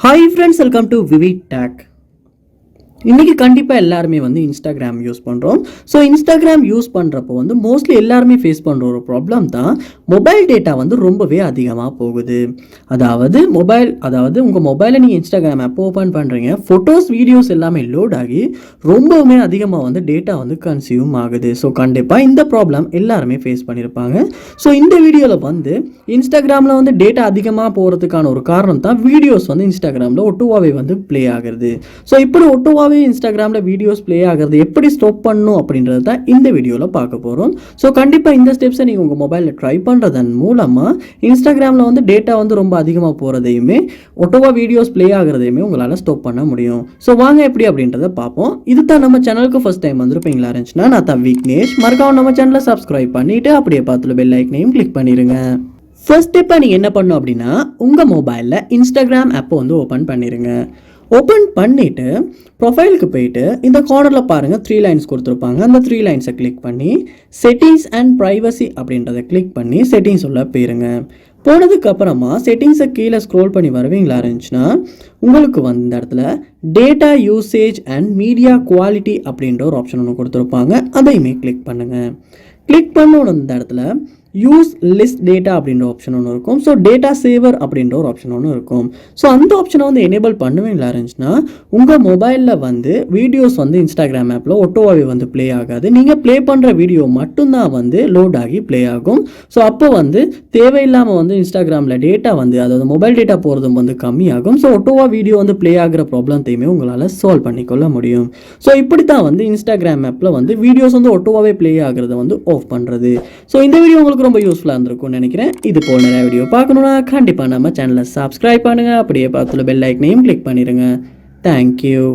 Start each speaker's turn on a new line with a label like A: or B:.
A: Hi friends, welcome to VividTech. இன்றைக்கி கண்டிப்பாக எல்லாருமே வந்து இன்ஸ்டாகிராம் யூஸ் பண்ணுறோம். ஸோ இன்ஸ்டாகிராம் யூஸ் பண்ணுறப்போ வந்து மோஸ்ட்லி எல்லாருமே ஃபேஸ் பண்ணுற ஒரு ப்ராப்ளம் தான் மொபைல் டேட்டா வந்து ரொம்பவே அதிகமாக போகுது. அதாவது உங்கள் மொபைலை நீங்கள் இன்ஸ்டாகிராம் ஆப் ஓப்பன் பண்ணுறீங்க, ஃபோட்டோஸ் வீடியோஸ் எல்லாமே லோட் ஆகி ரொம்பவுமே அதிகமாக வந்து டேட்டா வந்து கன்சியூம் ஆகுது. ஸோ கண்டிப்பாக இந்த ப்ராப்ளம் எல்லாருமே ஃபேஸ் பண்ணியிருப்பாங்க. ஸோ இந்த வீடியோவில் வந்து இன்ஸ்டாகிராமில் வந்து டேட்டா அதிகமாக போகிறதுக்கான ஒரு காரணம் தான் வீடியோஸ் வந்து இன்ஸ்டாகிராமில் ஒட்டுவாவே வந்து ப்ளே ஆகிறது. ஸோ இப்படி ஒட்டுவாவே இன்ஸ்டாகிராமில் வீடியோஸ் ப்ளே ஆகிறது எப்படி ஸ்டாப் பண்ணணும் அப்படின்றது தான் இந்த வீடியோவில் பார்க்க போகிறோம். ஸோ கண்டிப்பாக இந்த ஸ்டெப்ஸை நீங்கள் உங்கள் மொபைலில் ட்ரை பண்ணுறதன் மூலமாக இன்ஸ்டாகிராமில் வந்து டேட்டா வந்து ரொம்ப அதிகமாக போகிறதையுமே ஒட்டுவா வீடியோஸ் ப்ளே ஆகிறதையுமே உங்களால் ஸ்டாப் பண்ண முடியும். ஸோ வாங்க எப்படி அப்படின்றத பார்ப்போம். இது தான் நம்ம சேனலுக்கு ஃபஸ்ட் டைம் வந்துருப்பீங்களா இருந்துச்சுன்னா நான் தான் விக்னேஷ். மறக்காம நம்ம சேனலை சப்ஸ்கிரைப் பண்ணிவிட்டு அப்படியே பார்த்துல பெல் ஐக்கனையும் கிளிக் பண்ணிடுங்க. ஃபர்ஸ்ட் ஸ்டெப்பாக நீங்கள் என்ன பண்ணணும் அப்படின்னா உங்கள் மொபைலில் இன்ஸ்டாகிராம் ஆப்பை வந்து ஓப்பன் பண்ணிடுங்க. ஓப்பன் பண்ணிவிட்டு ப்ரொஃபைலுக்கு போயிட்டு இந்த கார்னரில் பாருங்கள் 3 லைன்ஸ் கொடுத்துருப்பாங்க. அந்த 3 லைன்ஸை கிளிக் பண்ணி செட்டிங்ஸ் அண்ட் ப்ரைவசி அப்படின்றத கிளிக் பண்ணி செட்டிங்ஸ் உள்ள போயிருங்க. போனதுக்கப்புறமா செட்டிங்ஸை கீழே ஸ்க்ரோல் பண்ணி வருவீங்களா இருந்துச்சுன்னா உங்களுக்கு வந்து இந்த இடத்துல data usage and media quality அப்படின்ற ஒரு ஆப்ஷன் ஒன்று கொடுத்துருப்பாங்க. அதையுமே கிளிக் பண்ணுங்கள். கிளிக் பண்ணணும் இந்த இடத்துல யூஸ் லிஸ்ட் டேட்டா அப்படின்ற ஆப்ஷன் ஒன்று இருக்கும். ஸோ டேட்டா சேவர் அப்படின்ற ஒரு ஆப்ஷன் ஒன்று இருக்கும். ஸோ அந்த ஆப்ஷனை வந்து எனேபிள் பண்ணுவீங்களா இருந்துச்சுன்னா உங்கள் மொபைலில் வந்து வீடியோஸ் வந்து இன்ஸ்டாகிராம் ஆப்பில் ஒட்டோவாவே வந்து ப்ளே ஆகாது. நீங்கள் ப்ளே பண்ணுற வீடியோ மட்டும்தான் வந்து லோட் ஆகி ப்ளே ஆகும். ஸோ அப்போ வந்து தேவையில்லாமல் வந்து இன்ஸ்டாகிராமில் டேட்டா வந்து அதாவது மொபைல் டேட்டா போகிறதும் வந்து கம்மியாகும். ஸோ ஒட்டோவா வீடியோ வந்து ப்ளே ஆகிற ப்ராப்ளத்தையுமே உங்களால் சால்வ் பண்ணிக்கொள்ள முடியும். ஸோ இப்படி தான் வந்து இன்ஸ்டாகிராம் ஆப்பில் வந்து வீடியோஸ் வந்து ஒட்டோவாவே ப்ளே ஆகிறத வந்து ஆஃப் பண்ணுறது. ஸோ இந்த வீடியோ உங்களுக்கு ரொம்ப யூஸ்ஃபுல்லாக இருந்திருக்கும்னு நினைக்கிறேன். இது போல் நிறைய வீடியோ பார்க்கணுன்னா கண்டிப்பாக நம்ம சேனலை சப்ஸ்கிரைப் பண்ணுங்கள். அப்படியே பார்த்துல பெல் ஐக்கனையும் கிளிக் பண்ணிடுங்க. தேங்க்யூ.